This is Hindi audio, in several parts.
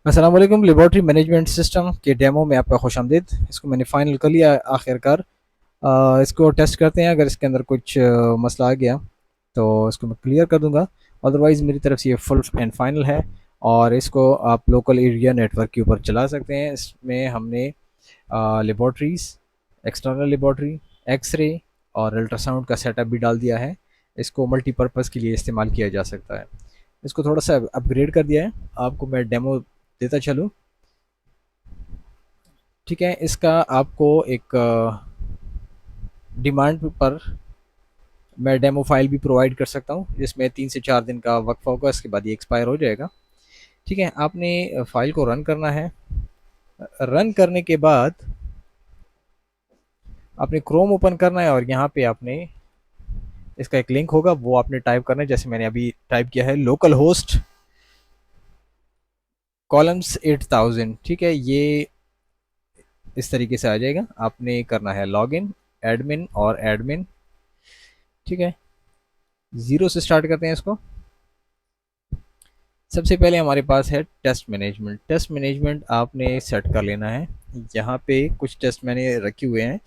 अस्सलाम वालेकुम। लेबॉर्ट्री मैनेजमेंट सिस्टम के डेमो में आपका खुशामदीद। इसको मैंने फ़ाइनल कर लिया आखिरकार। इसको टेस्ट करते हैं, अगर इसके अंदर कुछ मसला आ गया तो इसको मैं क्लियर कर दूंगा। अदरवाइज़ मेरी तरफ से ये फुल एंड फाइनल है और इसको आप लोकल एरिया नेटवर्क के ऊपर चला सकते हैं। इसमें हमने लेबॉर्ट्रीज़, एक्सटर्नल लेबॉर्ट्री, एक्सरे और अल्ट्रासाउंड का सेटअप भी डाल दिया है। इसको मल्टीपर्पज़ के लिए इस्तेमाल किया जा सकता है। इसको थोड़ा सा अपग्रेड कर दिया है, आपको मैं डेमो देता चलूँ। ठीक है, इसका आपको एक डिमांड पर मैं डेमो फाइल भी प्रोवाइड कर सकता हूँ, जिसमें 3 से 4 दिन का वक्फा होगा, इसके बाद ये एक्सपायर हो जाएगा। ठीक है, आपने फाइल को रन करना है। रन करने के बाद आपने क्रोम ओपन करना है और यहाँ पे आपने इसका एक लिंक होगा, वो आपने टाइप करना है। जैसे मैंने अभी टाइप किया है, लोकल होस्ट कॉलम्स 8000। ठीक है, ये इस तरीके से आ जाएगा। आपने करना है लॉगिन, एडमिन और एडमिन। ठीक है, ज़ीरो से स्टार्ट करते हैं इसको। सबसे पहले हमारे पास है टेस्ट मैनेजमेंट। टेस्ट मैनेजमेंट आपने सेट कर लेना है। यहाँ पे कुछ टेस्ट मैंने रखे हुए हैं,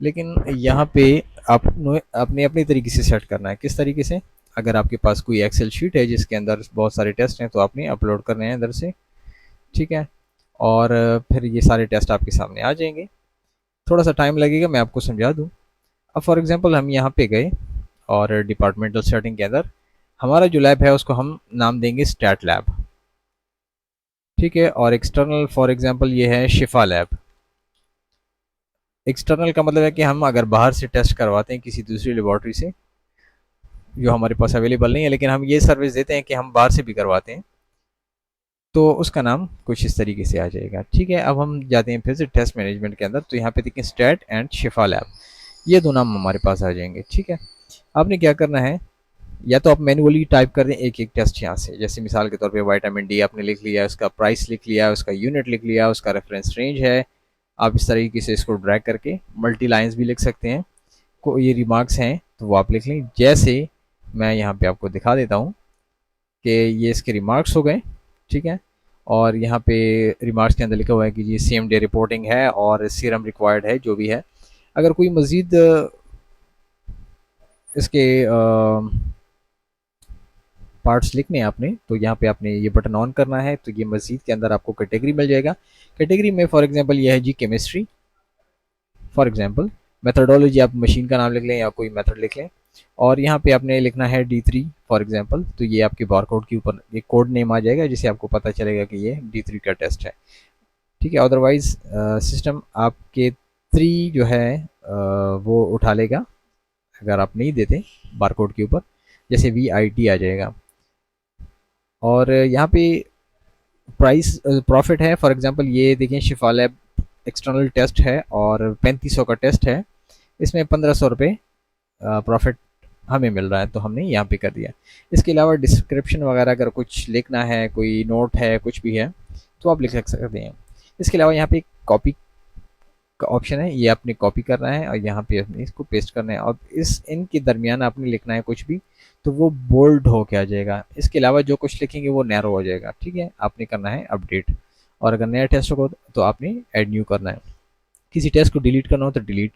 लेकिन यहाँ पे आपने अपने अपने तरीके से सेट करना है। किस तरीके से? अगर आपके पास कोई एक्सेल शीट है जिसके अंदर बहुत सारे टेस्ट हैं, तो आपने अपलोड करने हैं इधर से। ठीक है, और फिर ये सारे टेस्ट आपके सामने आ जाएंगे। थोड़ा सा टाइम लगेगा, मैं आपको समझा दूँ। अब फॉर एग्जांपल हम यहाँ पे गए और डिपार्टमेंटल सेटिंग के अंदर हमारा जो लैब है उसको हम नाम देंगे स्टैट लैब। ठीक है, और एक्सटर्नल फॉर एग्जांपल ये है शिफा लैब। एक्सटर्नल का मतलब है कि हम अगर बाहर से टेस्ट करवाते हैं किसी दूसरी लेबॉर्ट्री से, जो हमारे पास अवेलेबल नहीं है, लेकिन हम ये सर्विस देते हैं कि हम बाहर से भी करवाते हैं, तो उसका नाम कुछ इस तरीके से आ जाएगा। ठीक है, अब हम जाते हैं फिर से टेस्ट मैनेजमेंट के अंदर, तो यहाँ पे देखें स्टैट एंड शिफा लैब, ये दो नाम हमारे पास आ जाएंगे। ठीक है, आपने क्या करना है, या तो आप मैनुअली टाइप कर दें एक एक टेस्ट यहाँ से। जैसे मिसाल के तौर पे विटामिन डी आपने लिख लिया, उसका प्राइस लिख लिया, उसका यूनिट लिख लिया, उसका रेफरेंस रेंज है। आप इस तरीके से इसको ड्रैग करके मल्टी लाइन्स भी लिख सकते हैं। को ये रिमार्क्स हैं तो वो आप लिख लें। जैसे मैं यहाँ पे आपको दिखा देता हूँ कि ये इसके रिमार्क्स हो गए। ठीक है, और यहाँ पे रिमार्क्स के अंदर लिखा हुआ है कि जी सेम डे रिपोर्टिंग है और सीरम रिक्वायर्ड है, जो भी है। अगर कोई मज़ीद इसके पार्ट्स लिखने हैं आपने, तो यहाँ पे आपने ये बटन ऑन करना है, तो ये मज़ीद के अंदर आपको कैटेगरी मिल जाएगा। कैटेगरी में फॉर एग्जांपल ये है जी केमिस्ट्री। फॉर एग्जांपल मेथडोलॉजी, आप मशीन का नाम लिख लें या कोई मेथड लिख लें, और यहाँ पे आपने लिखना है D3 फॉर एग्जांपल। तो ये आपके बारकोड के ऊपर एक कोड नेम आ जाएगा, जिससे आपको पता चलेगा कि ये D3 का टेस्ट है। ठीक है, अदरवाइज सिस्टम आपके 3 जो है वो उठा लेगा अगर आप नहीं देते बारकोड के ऊपर। जैसे VIT आ जाएगा, और यहाँ पे प्राइस प्रॉफिट है। फॉर एग्जांपल ये देखें, शिफा लैब एक्सटर्नल टेस्ट है और 3500 का टेस्ट है, इसमें 1500 रुपये प्रॉफिट हमें मिल रहा है, तो हमने यहाँ पे कर दिया। इसके अलावा डिस्क्रिप्शन वगैरह अगर कुछ लिखना है, कोई नोट है, कुछ भी है, तो आप लिख सकते हैं। इसके अलावा यहाँ पे कॉपी का ऑप्शन है, ये आपने कॉपी करना है और यहाँ पे आपने इसको पेस्ट करना है, और इस इनके दरमियान आपने लिखना है कुछ भी, तो वो बोल्ड होके आ जाएगा। इसके अलावा जो कुछ लिखेंगे वो नैरो हो जाएगा। ठीक है, आपने करना है अपडेट, और अगर नया टेस्ट होगा तो आपने ऐड न्यू करना है। किसी टेस्ट को डिलीट करना हो तो डिलीट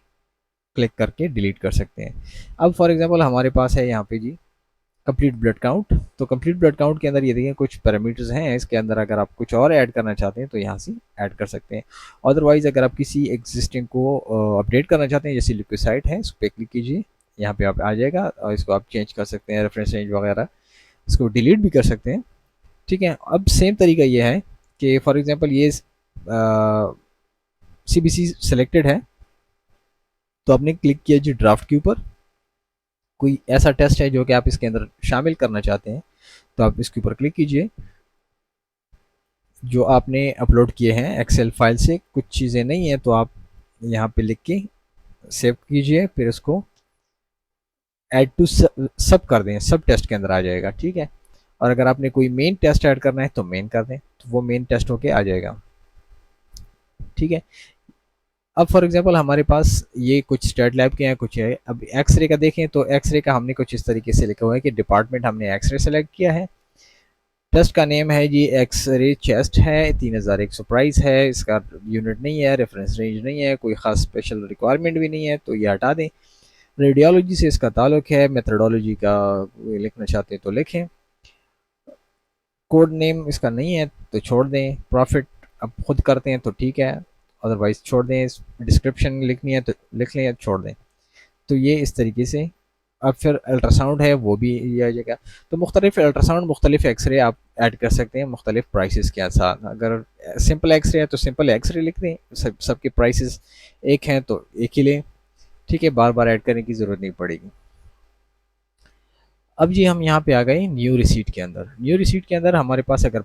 क्लिक करके डिलीट कर सकते हैं। अब फॉर एग्जांपल हमारे पास है यहाँ पे जी कंप्लीट ब्लड काउंट। तो कंप्लीट ब्लड काउंट के अंदर ये देखिए कुछ पैरामीटर्स हैं, इसके अंदर अगर आप कुछ और ऐड करना चाहते हैं तो यहाँ से ऐड कर सकते हैं। अदरवाइज अगर आप किसी एग्जिस्टिंग को अपडेट करना चाहते हैं, जैसे लिक्विसाइड है, उस पर क्लिक कीजिए, यहाँ पे आप आ जाएगा, और इसको आप चेंज कर सकते हैं, रेफरेंस रेंज वगैरह, इसको डिलीट भी कर सकते हैं। ठीक है, अब सेम तरीका ये है कि फॉर एग्जाम्पल ये CBC सेलेक्टेड है, तो आपने क्लिक किया जी ड्राफ्ट के ऊपर। कोई ऐसा टेस्ट है जो कि आप इसके अंदर शामिल करना चाहते हैं, तो आप इसके ऊपर क्लिक कीजिए। जो आपने अपलोड किए हैं एक्सेल फाइल से, कुछ चीज़ें नहीं है तो आप यहाँ पे लिख के सेव कीजिए, फिर उसको ऐड टू सब कर दें, सब टेस्ट के अंदर आ जाएगा। ठीक है, और अगर आपने कोई मेन टेस्ट ऐड करना है तो मेन कर दें, तो वो मेन टेस्ट होके आ जाएगा। ठीक है, अब फॉर एग्जांपल हमारे पास ये कुछ स्टेट लैब के हैं, कुछ है। अब एक्सरे का देखें तो एक्सरे का हमने कुछ इस तरीके से लिखा हुआ है कि डिपार्टमेंट हमने एक्सरे सेलेक्ट किया है, टेस्ट का नेम है जी एक्सरे चेस्ट है, 3100 प्राइस है, इसका यूनिट नहीं है, रेफरेंस रेंज नहीं है, कोई ख़ास स्पेशल रिक्वायरमेंट भी नहीं है, तो ये हटा दें। रेडियोलॉजी से इसका ताल्लुक है, मेथडोलॉजी का लिखना चाहते हैं तो लिखें, कोड नेम इसका नहीं है तो छोड़ दें, प्रॉफिट अब खुद करते हैं तो ठीक है, अदरवाइज छोड़ दें, डिस्क्रिप्शन लिखनी है तो लिख लें या छोड़ दें। तो ये इस तरीके से। अब फिर अल्ट्रासाउंड है वो भी ये आ जाएगा। तो मुख्तलिफ अल्ट्रासाउंड, मुख्तलिफ एक्सरे आप ऐड कर सकते हैं मुख्तलिफ प्राइसेस के साथ। अगर सिंपल एक्सरे है तो सिंपल एक्सरे लिख दें, सबके प्राइसेस एक हैं तो एक ही लें, ठीक है, बार बार ऐड करने की ज़रूरत नहीं पड़ेगी। अब जी हम यहाँ पे आ गए न्यू रिसीट के अंदर। न्यू रिसीट के अंदर हमारे पास अगर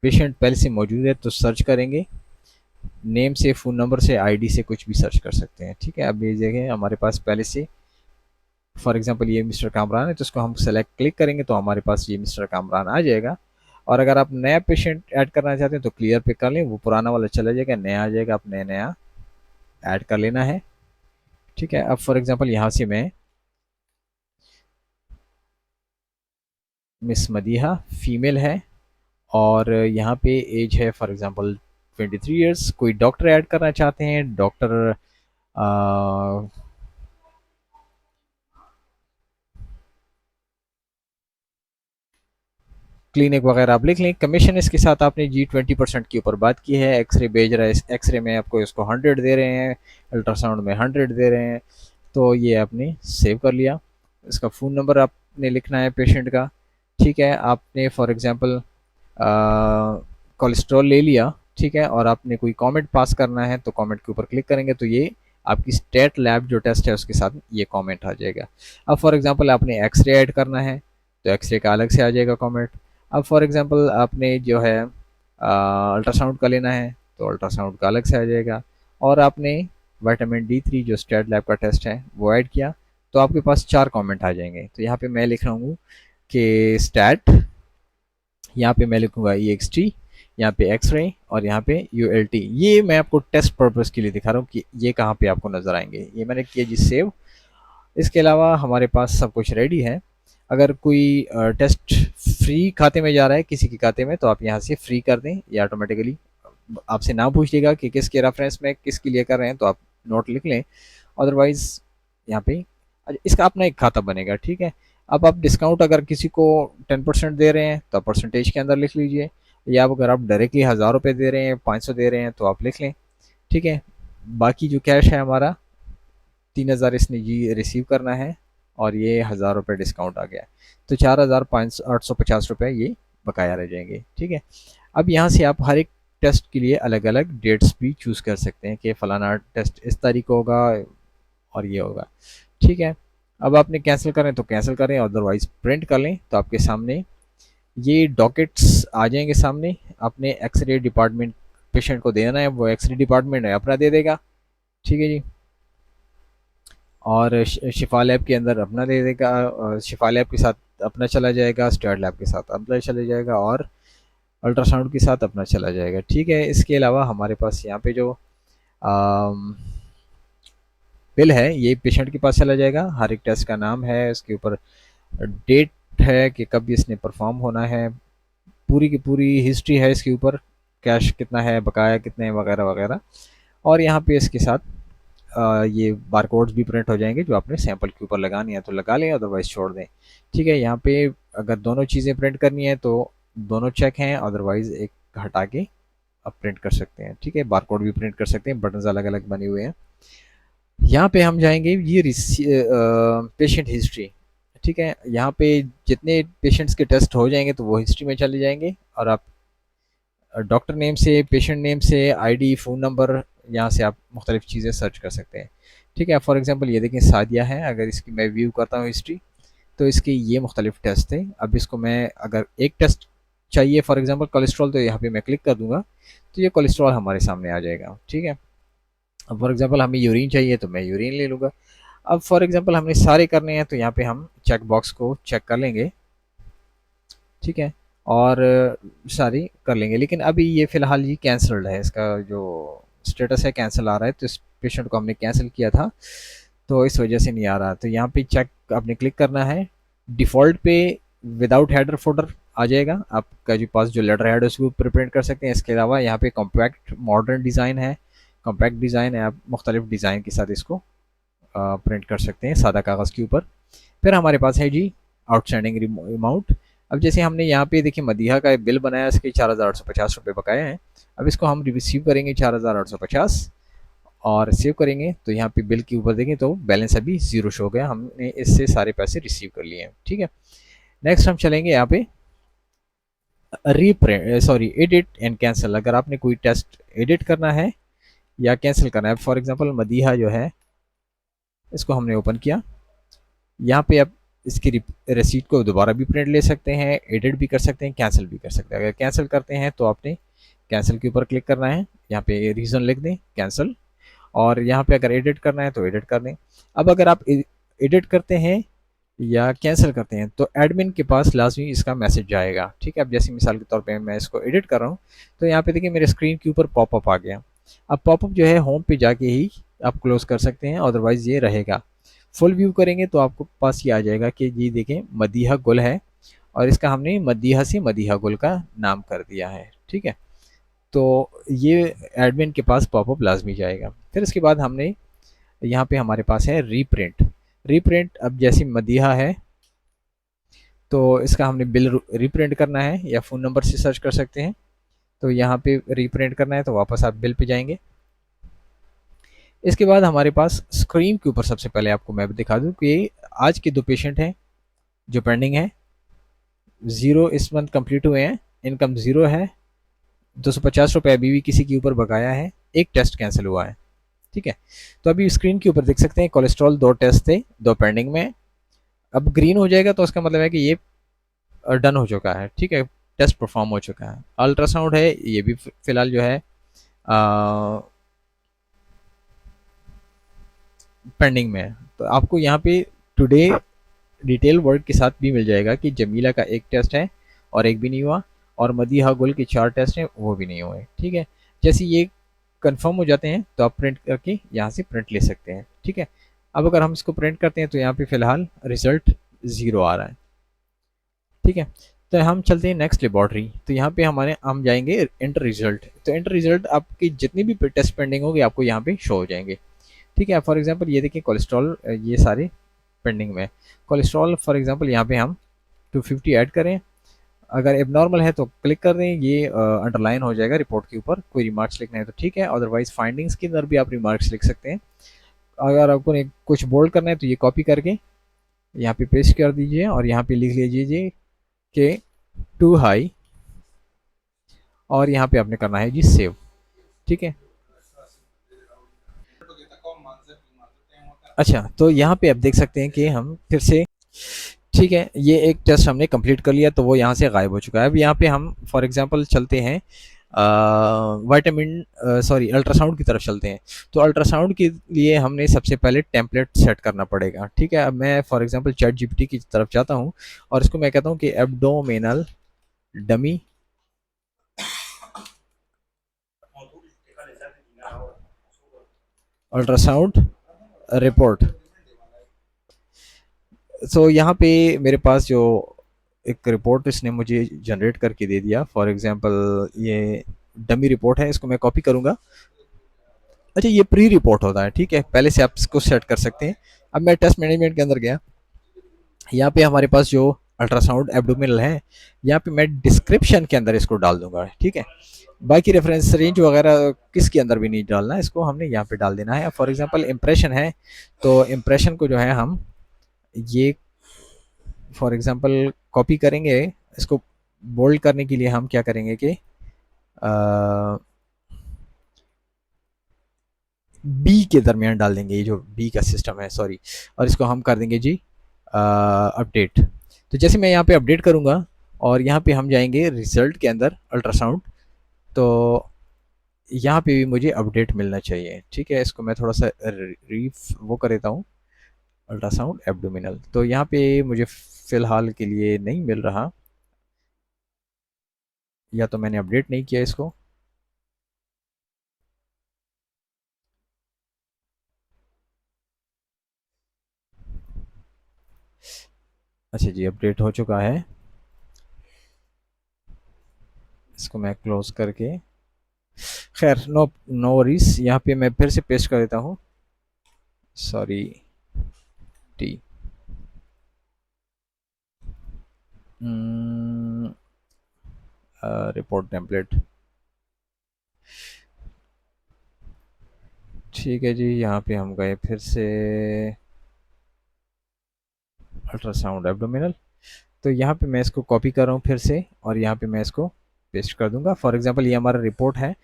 पेशेंट पहले से मौजूद है तो सर्च करेंगे, नेम से, फ़ोन नंबर से, आईडी से कुछ भी सर्च कर सकते हैं, ठीक है। अब ये जगह हमारे पास पहले से, फॉर एग्जांपल ये मिस्टर कामरान है तो इसको हम सेलेक्ट क्लिक करेंगे तो हमारे पास ये मिस्टर कामरान आ जाएगा। और अगर आप नया पेशेंट ऐड करना चाहते हैं तो क्लियर पे कर लें, वो पुराना वाला चला जाएगा, नया आ जाएगा, आप नया ऐड कर लेना है, ठीक है। अब फॉर एग्जांपल यहाँ से मैं मिस मदीहा फीमेल है और यहाँ पे एज है फॉर एग्जांपल 23 इयर्स। कोई डॉक्टर ऐड करना चाहते हैं, डॉक्टर क्लिनिक वगैरह आप लिख लें। कमीशन इसके साथ आपने जी 20% के ऊपर बात की है। एक्सरे भेज रहा है, एक्सरे में आपको इसको 100 दे रहे हैं, अल्ट्रासाउंड में 100 दे रहे हैं, तो ये आपने सेव कर लिया। इसका फ़ोन नंबर आपने लिखना है पेशेंट का, ठीक है। आपने फॉर एग्जांपल कोलेस्ट्रॉल ले लिया, ठीक है, और आपने कोई कमेंट पास करना है तो कमेंट के ऊपर क्लिक करेंगे तो ये आपकी स्टेट लैब जो टेस्ट है उसके साथ ये कमेंट आ जाएगा। अब फॉर एग्जांपल आपने एक्सरे ऐड करना है तो एक्सरे का अलग से आ जाएगा कमेंट। अब फॉर एग्जांपल आपने जो है अल्ट्रासाउंड का लेना है तो अल्ट्रासाउंड का अलग से आ जाएगा। और आपने विटामिन D3 जो स्टेट लैब का टेस्ट है वो ऐड किया तो आपके पास 4 कमेंट आ जाएंगे। तो यहाँ पे मैं लिख रहा हूँ कि स्टैट, यहाँ पे मैं लिखूंगा EXT, यहाँ पे एक्सरे और यहाँ पे ULT। ये मैं आपको टेस्ट पर्पज़ के लिए दिखा रहा हूँ कि ये कहाँ पे आपको नज़र आएंगे। ये मैंने किया जी सेव। इसके अलावा हमारे पास सब कुछ रेडी है। अगर कोई टेस्ट फ्री खाते में जा रहा है किसी के खाते में तो आप यहाँ से फ्री कर दें, ये ऑटोमेटिकली आपसे ना पूछेगा कि किसके रेफरेंस में किसके लिए कर रहे हैं, तो आप नोट लिख लें। अदरवाइज़ यहाँ पे इसका अपना एक खाता बनेगा, ठीक है। अब आप डिस्काउंट अगर किसी को 10% दे रहे हैं तो आप परसेंटेज के अंदर लिख लीजिए, या अगर आप डायरेक्टली 1000 रुपये दे रहे हैं, 500 दे रहे हैं तो आप लिख लें, ठीक है। बाकी जो कैश है हमारा 3000 इसने जी रिसीव करना है और ये 1000 रुपये डिस्काउंट आ गया, तो 4850 रुपये ये बकाया रह जाएंगे, ठीक है। अब यहाँ से आप हर एक टेस्ट के लिए अलग अलग डेट्स भी चूज़ कर सकते हैं कि फ़लाना टेस्ट इस तारीख को होगा और ये होगा, ठीक है। अब आपने कैंसिल करें तो कैंसिल करें, अदरवाइज़ प्रिंट कर लें तो आपके सामने ये डॉकेट्स आ जाएंगे सामने। आपने एक्सरे डिपार्टमेंट पेशेंट को देना है, वो एक्सरे डिपार्टमेंट है अपना दे देगा, ठीक है जी। और शिफा लैब के अंदर अपना दे देगा, शिफा लैब के साथ अपना चला जाएगा, स्टेट लैब के साथ अपना चला जाएगा और अल्ट्रासाउंड के साथ अपना चला जाएगा, ठीक है। इसके अलावा हमारे पास यहाँ पे जो बिल है ये पेशेंट के पास चला जाएगा, हर एक टेस्ट का नाम है, उसके ऊपर डेट है कि कब इसने परफॉर्म होना है, पूरी की पूरी हिस्ट्री है इसके ऊपर, कैश कितना है, बकाया कितने हैं, वगैरह वगैरह। और यहाँ पे इसके साथ ये बारकोड्स भी प्रिंट हो जाएंगे जो आपने सैंपल के ऊपर लगानी है तो लगा लें, अदरवाइज छोड़ दें, ठीक है। यहाँ पे अगर दोनों चीज़ें प्रिंट करनी है तो दोनों चेक हैं, अदरवाइज एक हटा के आप प्रिंट कर सकते हैं, ठीक है। बारकोड भी प्रिंट कर सकते हैं, बटन्स अलग अलग बने हुए हैं। यहाँ पे हम जाएंगे ये पेशेंट हिस्ट्री, ठीक है। यहाँ पे जितने पेशेंट्स के टेस्ट हो जाएंगे तो वो हिस्ट्री में चले जाएंगे और आप डॉक्टर नेम से, पेशेंट नेम से, आईडी, फ़ोन नंबर, यहाँ से आप मुख्तलिफ चीज़ें सर्च कर सकते हैं, ठीक है। फॉर एग्जांपल ये देखें सादिया है, अगर इसकी मैं व्यू करता हूँ हिस्ट्री तो इसके ये मुख्तलिफ टेस्ट थे। अब इसको मैं अगर एक टेस्ट चाहिए फॉर एग्जांपल कोलेस्ट्रॉल तो यहाँ पे मैं क्लिक कर दूंगा तो ये कोलेस्ट्रॉल हमारे सामने आ जाएगा, ठीक है। अब फॉर एग्जांपल हमें यूरिन चाहिए तो मैं यूरिन ले लूँगा। अब फॉर एग्जांपल हमने सारे करने हैं तो यहाँ पे हम चेक बॉक्स को चेक कर लेंगे, ठीक है, और सारी कर लेंगे। लेकिन अभी ये फ़िलहाल ये कैंसल्ड है, इसका जो स्टेटस है कैंसिल आ रहा है, तो इस पेशेंट को हमने कैंसिल किया था तो इस वजह से नहीं आ रहा। तो यहाँ पे चेक आपने क्लिक करना है, डिफ़ॉल्ट पे विदाउट हेडर फोल्डर आ जाएगा। आपका जो पास जो लेटर हेड है उसको प्रिंट कर सकते हैं। इसके अलावा यहाँ पे कॉम्पैक्ट मॉडर्न डिज़ाइन है, कॉम्पैक्ट डिज़ाइन है, आप मुख्तलिफ डिज़ाइन के साथ इसको प्रिंट कर सकते हैं सादा कागज़ के ऊपर। फिर हमारे पास है जी आउटस्टैंडिंग अमाउंट। अब जैसे हमने यहाँ पे देखिए मदीहा का एक बिल बनाया, इसके 4,850 रुपये बकाया हैं। अब इसको हम रिसीव करेंगे 4,850 और सेव करेंगे, तो यहाँ पे बिल के ऊपर देखें तो बैलेंस अभी ज़ीरो शो हो गया, हमने इससे सारे पैसे रिसीव कर लिए हैं। ठीक है, नेक्स्ट हम चलेंगे यहाँ पे reprint, sorry edit and cancel. अगर आपने कोई टेस्ट एडिट करना है या कैंसिल करना है, फॉर एग्जांपल मदीहा जो है इसको हमने ओपन किया, यहाँ पे आप इसकी रिसीट को दोबारा भी प्रिंट ले सकते हैं, एडिट भी कर सकते हैं, कैंसिल भी कर सकते हैं। अगर कैंसिल करते हैं तो आपने कैंसिल के ऊपर क्लिक करना है, यहाँ पे रीज़न लिख दें कैंसिल, और यहाँ पे अगर एडिट करना है तो एडिट कर दें। अब अगर आप एडिट करते हैं या कैंसिल करते हैं तो एडमिन के पास लाजमी इसका मैसेज जाएगा। ठीक है, अब जैसे मिसाल के तौर पे मैं इसको एडिट कर रहा हूँ तो यहाँ पे देखिए मेरे स्क्रीन के ऊपर पॉपअप आ गया। अब पॉपअप जो है होम पे जाके ही आप क्लोज कर सकते हैं, अदरवाइज ये रहेगा। फुल व्यू करेंगे तो आपको पास ये आ जाएगा कि ये देखें मदीहा गुल है, और इसका हमने मदीहा से मदीहा गुल का नाम कर दिया है। ठीक है, तो ये एडमिन के पास पॉपअप लाजमी जाएगा। फिर इसके बाद हमने यहाँ पे हमारे पास है रीप्रिंट। रीप्रिंट, अब जैसे मदीहा है तो इसका हमने बिल रीप्रिंट करना है या फ़ोन नंबर से सर्च कर सकते हैं। तो यहाँ पे रीप्रिंट करना है तो वापस आप बिल पे जाएंगे। इसके बाद हमारे पास स्क्रीन के ऊपर सबसे पहले आपको मैं दिखा दूँ कि आज के 2 पेशेंट हैं जो पेंडिंग है, 0 इस मंथ कंप्लीट हुए हैं, इनकम 0 है, 250 रुपये अभी भी किसी के ऊपर बकाया है, एक टेस्ट कैंसिल हुआ है। ठीक है, तो अभी स्क्रीन के ऊपर देख सकते हैं कोलेस्ट्रॉल 2 टेस्ट थे, 2 पेंडिंग में। अब ग्रीन हो जाएगा तो उसका मतलब है कि ये डन हो चुका है। ठीक है, टेस्ट परफॉर्म हो चुका है। अल्ट्रासाउंड है, ये भी फिलहाल जो है पेंडिंग में है। तो आपको यहाँ पे टुडे डिटेल वर्ड के साथ भी मिल जाएगा कि जमीला का 1 टेस्ट है और 1 भी नहीं हुआ, और मदीहा गुल के 4 टेस्ट हैं वो भी नहीं हुए। ठीक है, जैसे ये कंफर्म हो जाते हैं तो आप प्रिंट करके यहाँ से प्रिंट ले सकते हैं। ठीक है, अब अगर हम इसको प्रिंट करते हैं तो यहाँ पे फिलहाल रिजल्ट 0 आ रहा है। ठीक है, तो हम चलते हैं नेक्स्ट लेबॉर्ट्री। तो यहाँ पे हम जाएंगे इंटर रिजल्ट। तो इंटर रिजल्ट आपकी जितनी भी टेस्ट पेंडिंग होगी आपको यहाँ पे शो हो जाएंगे। ठीक है, फॉर एग्जांपल ये देखिए कोलेस्ट्रॉल ये सारे पेंडिंग में। कोलेस्ट्रॉल फॉर एग्जांपल यहाँ पे हम 250 ऐड करें, अगर एबनॉर्मल है तो क्लिक कर दें, ये अंडरलाइन हो जाएगा रिपोर्ट के ऊपर। कोई रिमार्क्स लिखना है तो ठीक है, अदरवाइज फाइंडिंग्स के अंदर भी आप रिमार्क्स लिख सकते हैं। अगर आपको कुछ बोल्ड करना है तो ये कॉपी करके यहाँ पे पेस्ट कर दीजिए और यहाँ पे लिख लीजिए कि टू हाई, और यहाँ पे आपने करना है जी सेव। ठीक है, अच्छा तो यहाँ पे आप देख सकते हैं कि हम फिर से, ठीक है, ये एक टेस्ट हमने कंप्लीट कर लिया तो वो यहाँ से गायब हो चुका है। अब यहाँ पे हम फॉर एग्जांपल चलते हैं वाइटामिन सॉरी अल्ट्रासाउंड की तरफ चलते हैं। तो अल्ट्रासाउंड के लिए हमने सबसे पहले टेम्पलेट सेट करना पड़ेगा। ठीक है, अब मैं फॉर एग्जांपल चैट जीपीटी की तरफ जाता हूँ और इसको मैं कहता हूँ कि एब्डोमिनल डमी अल्ट्रासाउंड रिपोर्ट। सो यहाँ पे मेरे पास जो एक रिपोर्ट इसने मुझे जनरेट करके दे दिया, फॉर एग्जांपल ये डमी रिपोर्ट है, इसको मैं कॉपी करूँगा। अच्छा ये प्री रिपोर्ट होता है, ठीक है, पहले से आप इसको सेट कर सकते हैं। अब मैं टेस्ट मैनेजमेंट के अंदर गया, यहाँ पे हमारे पास जो अल्ट्रासाउंड एब्डोमिनल है, यहाँ पे मैं डिस्क्रिप्शन के अंदर इसको डाल दूंगा। ठीक है, बाकी रेफरेंस रेंज वगैरह किसके अंदर भी नहीं डालना, इसको हमने यहाँ पे डाल देना है। फॉर एग्जांपल इम्प्रेशन है तो इम्प्रेशन को जो है हम ये फॉर एग्जांपल कॉपी करेंगे, इसको बोल्ड करने के लिए हम क्या करेंगे कि बी के दरमियान डाल देंगे, ये जो बी का सिस्टम है सॉरी, और इसको हम कर देंगे जी अपडेट। तो जैसे मैं यहाँ पे अपडेट करूँगा और यहाँ पे हम जाएंगे रिजल्ट के अंदर अल्ट्रासाउंड, तो यहाँ पे भी मुझे अपडेट मिलना चाहिए। ठीक है, इसको मैं थोड़ा सा वो कर देता हूँ, अल्ट्रासाउंड एब्डोमिनल। तो यहाँ पे मुझे फ़िलहाल के लिए नहीं मिल रहा, या तो मैंने अपडेट नहीं किया इसको। अच्छा जी अपडेट हो चुका है। इसको मैं क्लोज करके, खैर नो नो वरीज, यहाँ पे मैं फिर से पेस्ट कर देता हूँ, सॉरी टी, रिपोर्ट टेम्पलेट, ठीक है जी। यहाँ पे हम गए फिर से अल्ट्रासाउंड एब्डोमिनल, तो यहाँ पे मैं इसको कॉपी कर रहा हूँ फिर से, और यहाँ पे मैं इसको पेस्ट कर दूंगा। फॉर एग्जांपल ये हमारा रिपोर्ट है,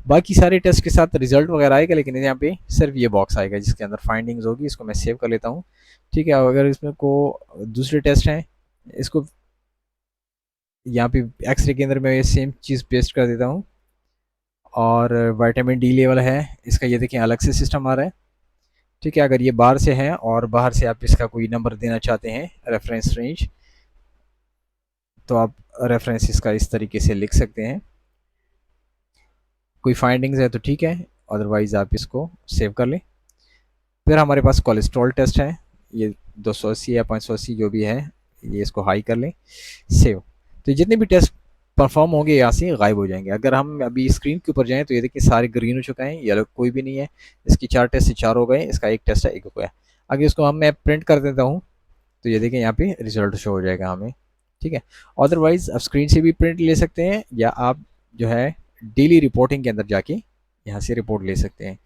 बाकी सारे टेस्ट के साथ रिजल्ट वगैरह आएगा, लेकिन यहाँ पे सिर्फ ये बॉक्स आएगा जिसके अंदर फाइंडिंग्स होगी। इसको मैं सेव कर लेता हूँ, ठीक है। अगर इसमें को दूसरे टेस्ट हैं, इसको यहाँ पे एक्सरे के अंदर मैं ये सेम चीज़ पेस्ट कर देता हूँ। और विटामिन डी लेवल है इसका, ये देखें अलग से सिस्टम आ रहा है, ठीक है। अगर ये बाहर से है और बाहर से आप इसका कोई नंबर देना चाहते हैं, रेफरेंस रेंज, तो आप रेफरेंस इसका इस तरीके से लिख सकते हैं। कोई फाइंडिंग्स है तो ठीक है, अदरवाइज़ आप इसको सेव कर लें। फिर हमारे पास कोलेस्ट्रॉल टेस्ट है, ये 280 या 580 जो भी है, ये इसको हाई कर लें, सेव। तो जितने भी टेस्ट परफॉर्म होंगे यहाँ से गायब हो जाएंगे। अगर हम अभी स्क्रीन के ऊपर जाएं तो ये देखिए सारे ग्रीन हो चुका है, येलो कोई भी नहीं है। इसकी 4 टेस्ट से 4 हो गए, इसका एक टेस्ट है 1 हो गया। अगर इसको हम मैं प्रिंट कर देता हूँ तो ये देखें यहाँ पे रिजल्ट शो हो जाएगा हमें, ठीक है। अदरवाइज आप स्क्रीन से भी प्रिंट ले सकते हैं, या आप जो है डेली रिपोर्टिंग के अंदर जाके यहाँ से रिपोर्ट ले सकते हैं,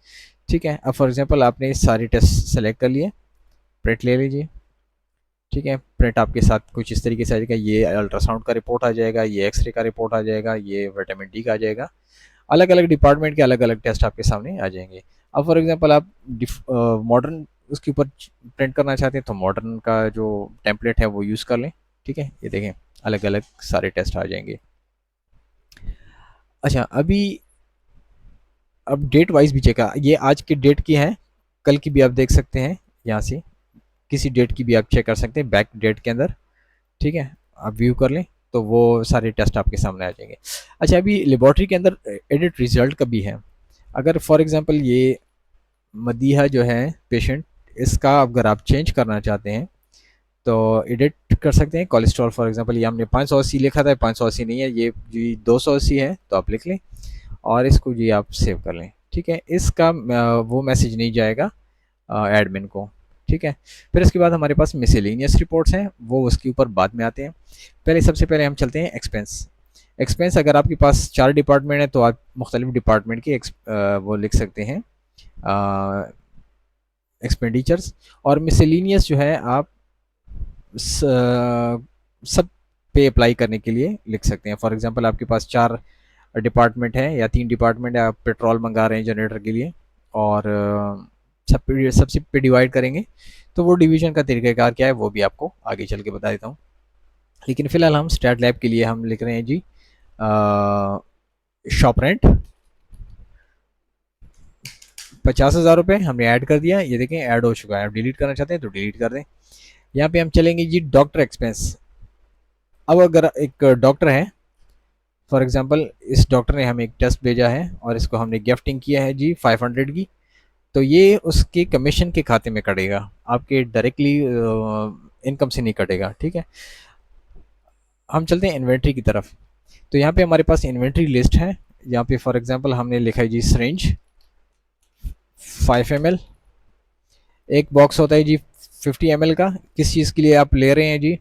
ठीक है। अब फॉर एग्जांपल आपने सारे टेस्ट सेलेक्ट कर लिए, प्रिंट ले लीजिए, ठीक है। प्रिंट आपके साथ कुछ इस तरीके से आ जाएगा, ये अल्ट्रासाउंड का रिपोर्ट आ जाएगा, ये एक्सरे का रिपोर्ट आ जाएगा, ये विटामिन डी का आ जाएगा। अलग अलग डिपार्टमेंट के अलग अलग टेस्ट आपके सामने आ जाएंगे। अब फॉर एग्जांपल आप मॉडर्न उसके ऊपर प्रिंट करना चाहते हैं तो मॉडर्न का जो टेम्पलेट है वो यूज़ कर लें, ठीक है। ये देखें अलग अलग सारे टेस्ट आ जाएंगे। अच्छा, अभी अब डेट वाइज भी चेक, ये आज की डेट की है, कल की भी आप देख सकते हैं, यहाँ से किसी डेट की भी आप चेक कर सकते हैं बैक डेट के अंदर, ठीक है। आप व्यू कर लें तो वो सारे टेस्ट आपके सामने आ जाएंगे। अच्छा, अभी लेबॉर्ट्री के अंदर एडिट रिजल्ट का भी है। अगर फॉर एग्जांपल ये मदीहा जो है पेशेंट, इसका अगर आप चेंज करना चाहते हैं तो एडिट कर सकते हैं। कोलेस्ट्रॉल फॉर एग्जांपल ये हमने 580 लिखा था, 580 नहीं है, ये जी 280 है, तो आप लिख लें और इसको जी आप सेव कर लें, ठीक है। इसका वो मैसेज नहीं जाएगा एडमिन को, ठीक है। फिर इसके बाद हमारे पास मिसलेनियस रिपोर्ट्स हैं, वो उसके ऊपर बाद में आते हैं। पहले सबसे पहले हम चलते हैं एक्सपेंस। एक्सपेंस अगर आपके पास 4 डिपार्टमेंट है तो आप मुख्तलिफ डिपार्टमेंट के वो लिख सकते हैं एक्सपेंडिचर्स। और मिसलेनियस जो है आप सब पे अप्लाई करने के लिए लिख सकते हैं। फॉर एग्जांपल आपके पास 4 डिपार्टमेंट है या 3 डिपार्टमेंट है, आप पेट्रोल मंगा रहे हैं जनरेटर के लिए, और सबसे पे डिवाइड करेंगे, तो वो डिवीजन का तरीक़ाकार क्या है वो भी आपको आगे चल के बता देता हूँ। लेकिन फ़िलहाल हम स्टार्ट लैब के लिए हम लिख रहे हैं जी शॉप रेंट 50,000 रुपये हमने ऐड कर दिया, ये देखें ऐड हो चुका है। आप डिलीट करना चाहते हैं तो डिलीट कर दें। यहाँ पे हम चलेंगे जी डॉक्टर एक्सपेंस। अब अगर एक डॉक्टर है, फॉर एग्जांपल इस डॉक्टर ने हमें एक टेस्ट भेजा है और इसको हमने गिफ्टिंग किया है जी 500 की, तो ये उसके कमीशन के खाते में कटेगा, आपके डायरेक्टली इनकम से नहीं कटेगा, ठीक है। हम चलते हैं इन्वेंट्री की तरफ। तो यहाँ पे हमारे पास इन्वेंट्री लिस्ट है। यहाँ पे फॉर एग्जांपल हमने लिखा है जी सिरिंज 5 ml, एक बॉक्स होता है जी 50 ml का। किस चीज़ के लिए आप ले रहे हैं जी,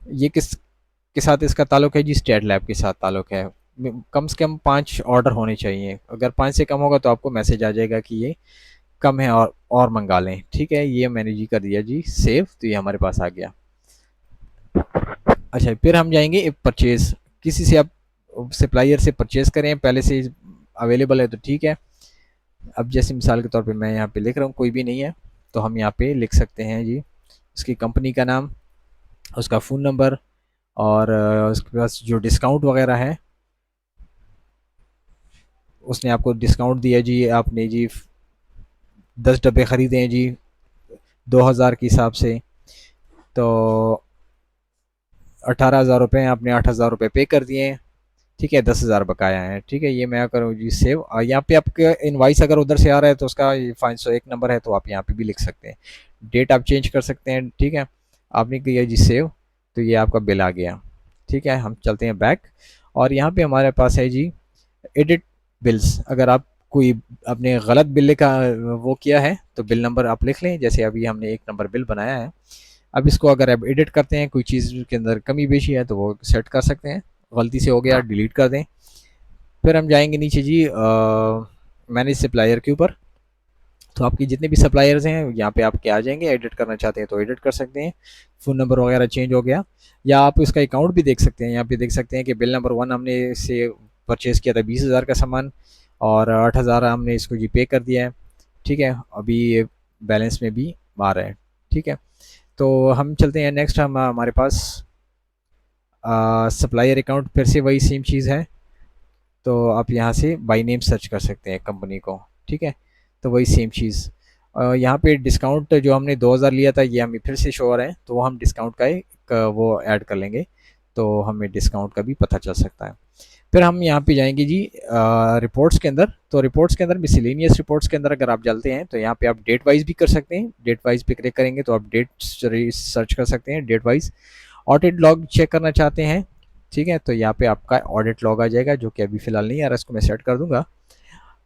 ये किस के साथ इसका ताल्लुक है जी, स्टेट लैब के साथ ताल्लुक है। कम से कम 5 ऑर्डर होने चाहिए, अगर 5 से कम होगा तो आपको मैसेज आ जाएगा कि ये कम है और मंगा लें, ठीक है। ये मैंने जी कर दिया जी सेव, तो ये हमारे पास आ गया। अच्छा, फिर हम जाएंगे परचेज। किसी से आप सप्लायर से परचेज करें, पहले से अवेलेबल है तो ठीक है। अब जैसे मिसाल के तौर पे मैं यहाँ पे लिख रहा हूँ कोई भी नहीं है, तो हम यहाँ पे लिख सकते हैं जी उसकी कंपनी का नाम, उसका फ़ोन नंबर, और उसके पास जो डिस्काउंट वगैरह है, उसने आपको डिस्काउंट दिया जी, आपने जी 10 डब्बे ख़रीदे हैं जी 2000 के हिसाब से, तो 18,000 रुपये, आपने 8,000 रुपये पे कर दिए हैं, ठीक है। 10,000 बकाया है, ठीक है। ये मैं करूँ जी सेव। यहाँ पे आपके इनवाइस अगर उधर से आ रहा है तो उसका 501 नंबर है, तो आप यहाँ पे भी लिख सकते हैं। डेट आप चेंज कर सकते हैं, ठीक है। आपने किया जी सेव, तो ये आपका बिल आ गया, ठीक है। हम चलते हैं बैक, और यहाँ पे हमारे पास है जी एडिट बिल्स। अगर आप कोई अपने गलत बिल का वो किया है तो बिल नंबर आप लिख लें, जैसे अभी हमने 1 नंबर बिल बनाया है। अब इसको अगर आप एडिट करते हैं, कोई चीज़ के अंदर कमी बेशी है तो वो सेट कर सकते हैं, गलती से हो गया डिलीट कर दें। फिर हम जाएंगे नीचे जी मैनेज सप्लायर के ऊपर। तो आपके जितने भी सप्लायर्स हैं यहाँ पे आपके आ जाएंगे, एडिट करना चाहते हैं तो एडिट कर सकते हैं, फ़ोन नंबर वगैरह चेंज हो गया। या आप इसका अकाउंट भी देख सकते हैं, यहाँ पे देख सकते हैं कि बिल नंबर 1 हमने से परचेज़ किया था 20,000 का सामान, और 8,000 हमने इसको जी पे कर दिया है। ठीक है, अभी ये बैलेंस में भी आ रहा है। ठीक है, तो हम चलते हैं नेक्स्ट। हम हमारे पास सप्लायर अकाउंट, फिर से वही सेम चीज़ है। तो आप यहाँ से बाई नेम सर्च कर सकते हैं कंपनी को। ठीक है, तो वही सेम चीज़। यहाँ पे डिस्काउंट जो हमने 2000 लिया था ये हमें फिर से शो हो रहा है, तो वो हम डिस्काउंट का एक वो ऐड कर लेंगे, तो हमें डिस्काउंट का भी पता चल सकता है। फिर हम यहाँ पे जाएंगे जी रिपोर्ट्स के अंदर। तो रिपोर्ट्स के अंदर मिसलेनियस रिपोर्ट्स के अंदर अगर आप जाते हैं तो यहाँ पे आप डेट वाइज भी कर सकते हैं। डेट वाइज पे क्लिक करेंगे तो आप डेट सर्च कर सकते हैं date wise. Audit log check करना चाहते हैं, ठीक है, तो यहाँ पे आपका ऑडिट लॉग आ जाएगा, जो कि अभी फ़िलहाल नहीं आ रहा, इसको मैं सेट कर दूंगा।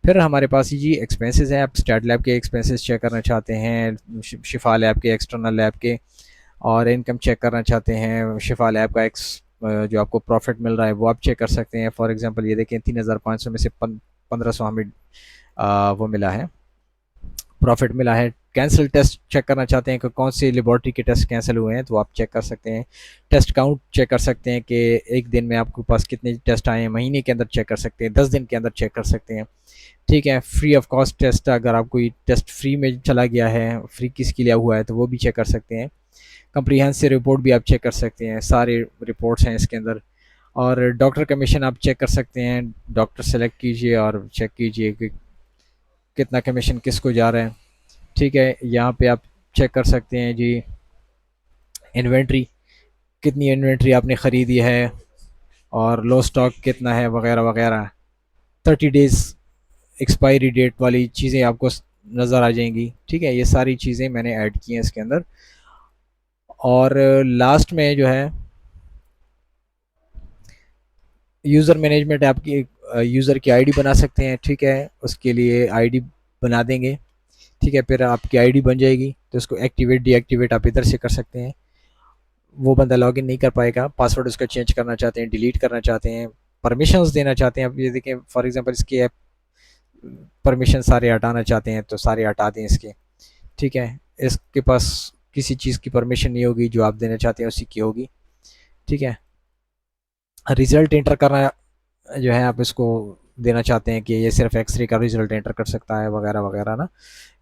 फिर हमारे पास ही जी एक्सपेंसेस हैं। आप स्टैट लैब के एक्सपेंसेस चेक करना चाहते हैं, शिफा लैब के, एक्सटर्नल लैब के, और इनकम चेक करना चाहते हैं शिफा लैब का जो आपको प्रॉफिट मिल रहा है वो आप चेक कर सकते हैं। फॉर एग्जांपल ये देखें 3,500 में से 1,500 हमें वो मिला है, प्रॉफिट मिला है। कैंसिल टेस्ट चेक करना चाहते हैं कि कौन से लेबॉर्ट्री के टेस्ट कैंसिल हुए हैं तो आप चेक कर सकते हैं। टेस्ट काउंट चेक कर सकते हैं कि एक दिन में आपके पास कितने टेस्ट आए हैं, महीने के अंदर चेक कर सकते हैं, 10 दिन के अंदर चेक कर सकते हैं। ठीक है, फ्री ऑफ कॉस्ट टेस्ट, अगर आप कोई टेस्ट फ्री में चला गया है, फ्री किसके लिए हुआ है तो वो भी चेक कर सकते हैं। कंप्रीहेंसिव रिपोर्ट भी आप चेक कर सकते हैं, सारे रिपोर्ट्स हैं इसके अंदर। और डॉक्टर कमीशन आप चेक कर सकते हैं, डॉक्टर सेलेक्ट कीजिए और चेक कीजिए कि कितना कमीशन किसको जा रहा है। ठीक है, यहाँ पे आप चेक कर सकते हैं जी इन्वेंट्री, कितनी इन्वेंट्री आपने ख़रीदी है और लो स्टॉक कितना है वगैरह वगैरह। 30 डेज़ एक्सपायरी डेट वाली चीज़ें आपको नज़र आ जाएंगी। ठीक है, ये सारी चीज़ें मैंने ऐड की हैं इसके अंदर। और लास्ट में जो है यूज़र मैनेजमेंट, आपकी यूज़र की आईडी बना सकते हैं। ठीक है, उसके लिए आईडी बना देंगे। ठीक है, फिर आपकी आईडी बन जाएगी तो उसको एक्टिवेट डीएक्टिवेट आप इधर से कर सकते हैं। वो बंदा लॉगिन नहीं कर पाएगा, पासवर्ड उसका चेंज करना चाहते हैं, डिलीट करना चाहते हैं, परमिशंस देना चाहते हैं। अब ये देखें फॉर एग्जांपल इसके ऐप परमिशन सारे हटाना चाहते हैं तो सारे हटा दें इसके। ठीक है, इसके पास किसी चीज़ की परमिशन नहीं होगी, जो आप देना चाहते हैं उसी की होगी। ठीक है, रिज़ल्ट एंटर करना जो है आप इसको देना चाहते हैं कि ये सिर्फ एक्सरे का रिजल्ट एंटर कर सकता है वगैरह वगैरह ना,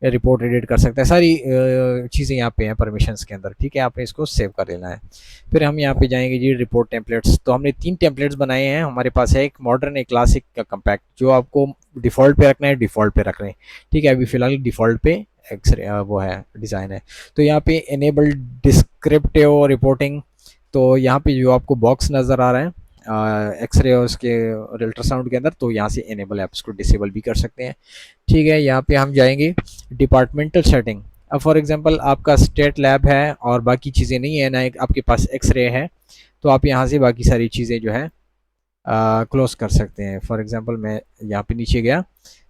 रिपोर्ट एडिट कर सकता है, सारी चीज़ें यहाँ पे हैं परमिशंस के अंदर। ठीक है, आपने इसको सेव कर लेना है। फिर हम यहाँ पे जाएंगे जी रिपोर्ट टेम्पलेट्स। तो हमने 3 टेम्पलेट्स बनाए हैं हमारे पास है, एक मॉडर्न, एक क्लासिक, का कम्पैक्ट। जो आपको डिफ़ॉल्ट पे रखना है डिफ़ॉल्ट पे रख रहे हैं। ठीक है, अभी फ़िलहाल डिफ़ॉल्ट पे एक्सरे वो है, डिज़ाइन है। तो यहाँ पे इनेबल डिस्क्रिप्टिव रिपोर्टिंग, तो यहाँ पे जो आपको बॉक्स नज़र आ रहा है एक्सरे और उसके अल्ट्रासाउंड के अंदर, तो यहाँ से इनेबल है, आप इसको डिसेबल भी कर सकते हैं। ठीक है, यहाँ पे हम जाएंगे डिपार्टमेंटल सेटिंग। अब फॉर एग्जांपल आपका स्टेट लैब है और बाकी चीज़ें नहीं है ना, आपके पास एक्सरे है, तो आप यहाँ से बाकी सारी चीज़ें जो है क्लोज कर सकते हैं। फॉर एग्जांपल मैं यहाँ पे नीचे गया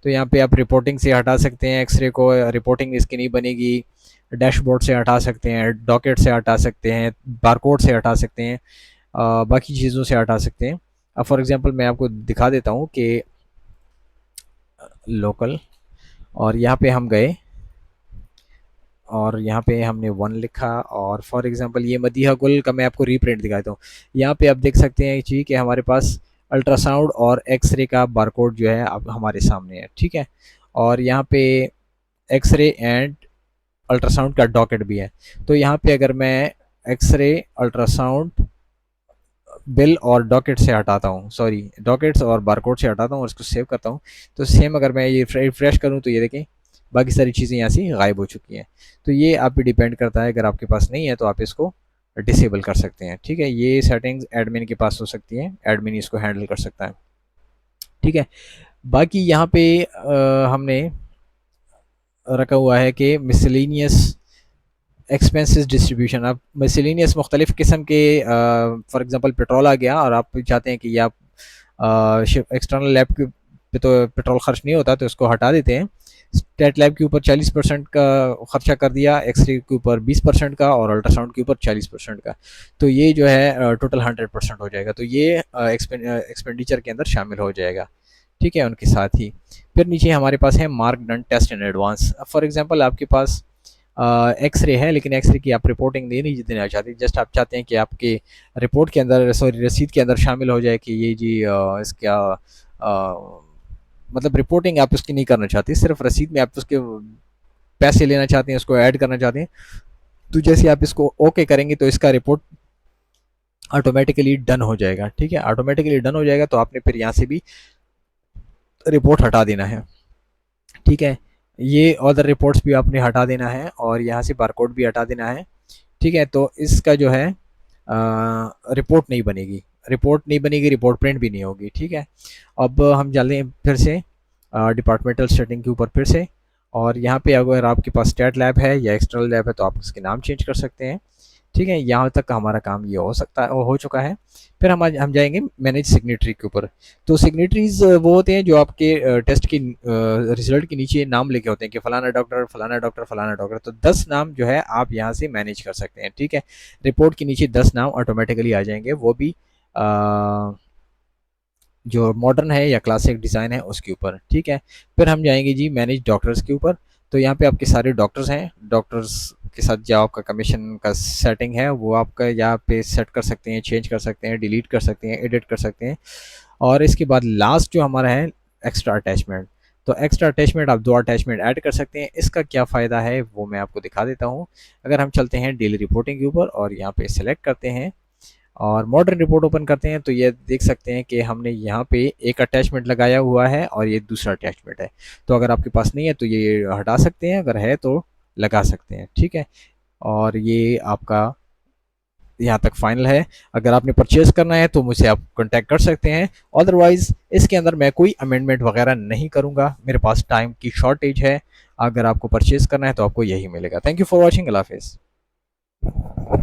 तो यहाँ पे आप रिपोर्टिंग से हटा सकते हैं एक्सरे को, रिपोर्टिंग इसकी नहीं बनेगी। डैशबोर्ड से हटा सकते हैं, डॉकेट से हटा सकते हैं, बारकोड से हटा सकते हैं, बाकी चीज़ों से हटा सकते हैं। अब फॉर एग्जांपल मैं आपको दिखा देता हूँ कि लोकल, और यहाँ पे हम गए और यहाँ पे हमने 1 लिखा, और फॉर एग्जांपल ये मदीहा गुल का मैं आपको रीप्रिंट दिखाता हूँ। यहाँ पे आप देख सकते हैं जी कि हमारे पास अल्ट्रासाउंड और एक्सरे का बारकोड जो है अब हमारे सामने है। ठीक है, और यहाँ पे एक्सरे एंड अल्ट्रासाउंड का डॉकेट भी है। तो यहाँ पे अगर मैं एक्सरे, अल्ट्रासाउंड, बिल और डॉकेट से हटाता हूँ, सॉरी डॉकेट्स और बारकोड से हटाता हूँ और इसको सेव करता हूँ, तो सेम अगर मैं ये रिफ्रेश करूँ तो ये देखें बाकी सारी चीज़ें यहाँ से गायब हो चुकी हैं। तो ये आप पे डिपेंड करता है, अगर आपके पास नहीं है तो आप इसको डिसेबल कर सकते हैं। ठीक है, ये सेटिंग्स एडमिन के पास हो सकती हैं, एडमिन इसको हैंडल कर सकता है। ठीक है, बाकी यहाँ पे हमने रखा हुआ है कि मिसलेनियस एक्सपेंसेस डिस्ट्रीब्यूशन। अब मिसलेनियस मुख्तलिफ़ किस्म के, फॉर एग्जांपल पेट्रोल आ गया और आप चाहते हैं कि ये आप एक्सटर्नल लैब के पे तो पेट्रोल खर्च नहीं होता, तो इसको हटा देते हैं। स्टेट लैब के ऊपर 40% का खर्चा कर दिया, एक्सरे के ऊपर 20% का, और अल्ट्रासाउंड के ऊपर 40% का। तो ये जो है टोटल 100% हो जाएगा। तो ये एक्सपेंडिचर के अंदर शामिल हो जाएगा, ठीक है। उनके साथ ही फिर नीचे हमारे पास है mark done test in advance. For example आपके पास एक्सरे है, लेकिन एक्सरे की आप रिपोर्टिंग नहीं देना चाहते, जस्ट आप चाहते हैं कि आपके रिपोर्ट के अंदर, सॉरी रसीद के अंदर शामिल हो जाए कि ये जी इसका मतलब रिपोर्टिंग आप उसकी नहीं करना चाहते, सिर्फ रसीद में आप उसके पैसे लेना चाहते हैं, उसको ऐड करना चाहते हैं। तो जैसे आप इसको ओके करेंगे तो इसका रिपोर्ट ऑटोमेटिकली डन हो जाएगा, ठीक है। ऑटोमेटिकली डन हो जाएगा, तो आपने फिर यहाँ से भी रिपोर्ट हटा देना है, ठीक है। ये अदर रिपोर्ट्स भी आपने हटा देना है, और यहाँ से बारकोड भी हटा देना है, ठीक है। तो इसका जो है रिपोर्ट नहीं बनेगी, रिपोर्ट नहीं बनेगी, रिपोर्ट प्रिंट भी नहीं होगी, ठीक है। अब हम चलते हैं फिर से डिपार्टमेंटल सेटिंग के ऊपर फिर से, और यहाँ पे अगर आपके पास स्टेट लैब है या एक्सटर्नल लैब है तो आप उसके नाम चेंज कर सकते हैं, ठीक है। यहाँ तक का हमारा काम ये हो सकता है, हो चुका है। फिर हम जाएंगे मैनेज सिग्नेटरी के ऊपर। तो सिग्नेटरीज वो होते हैं जो आपके टेस्ट की रिजल्ट के नीचे नाम लिखे होते हैं कि फलाना डॉक्टर, फलाना डॉक्टर, फलाना डॉक्टर। तो 10 नाम जो है आप यहाँ से मैनेज कर सकते हैं, ठीक है। रिपोर्ट के नीचे 10 नाम ऑटोमेटिकली आ जाएंगे, वो भी जो मॉडर्न है या क्लासिक डिज़ाइन है उसके ऊपर, ठीक है। फिर हम जाएंगे जी मैनेज डॉक्टर्स के ऊपर। तो यहाँ पे आपके सारे डॉक्टर्स हैं, डॉक्टर्स के साथ जो आपका कमीशन का सेटिंग है वो आपका यहाँ पे सेट कर सकते हैं, चेंज कर सकते हैं, डिलीट कर सकते हैं, एडिट कर सकते हैं। और इसके बाद लास्ट जो हमारा है एक्स्ट्रा अटैचमेंट। तो एक्स्ट्रा अटैचमेंट आप 2 अटैचमेंट ऐड कर सकते हैं। इसका क्या फ़ायदा है वो मैं आपको दिखा देता हूँ। अगर हम चलते हैं डेली रिपोर्टिंग के ऊपर और यहाँ पे सेलेक्ट करते हैं और मॉडर्न रिपोर्ट ओपन करते हैं, तो ये देख सकते हैं कि हमने यहाँ पे एक अटैचमेंट लगाया हुआ है और ये दूसरा अटैचमेंट है। तो अगर आपके पास नहीं है तो ये हटा सकते हैं, अगर है तो लगा सकते हैं, ठीक है। और ये आपका यहाँ तक फाइनल है। अगर आपने परचेज करना है तो मुझसे आप कांटेक्ट कर सकते हैं, अदरवाइज इसके अंदर मैं कोई अमेंडमेंट वगैरह नहीं करूँगा, मेरे पास टाइम की शॉर्टेज है। अगर आपको परचेज करना है तो आपको यही मिलेगा। Thank you for watching. अल्लाह हाफिज़।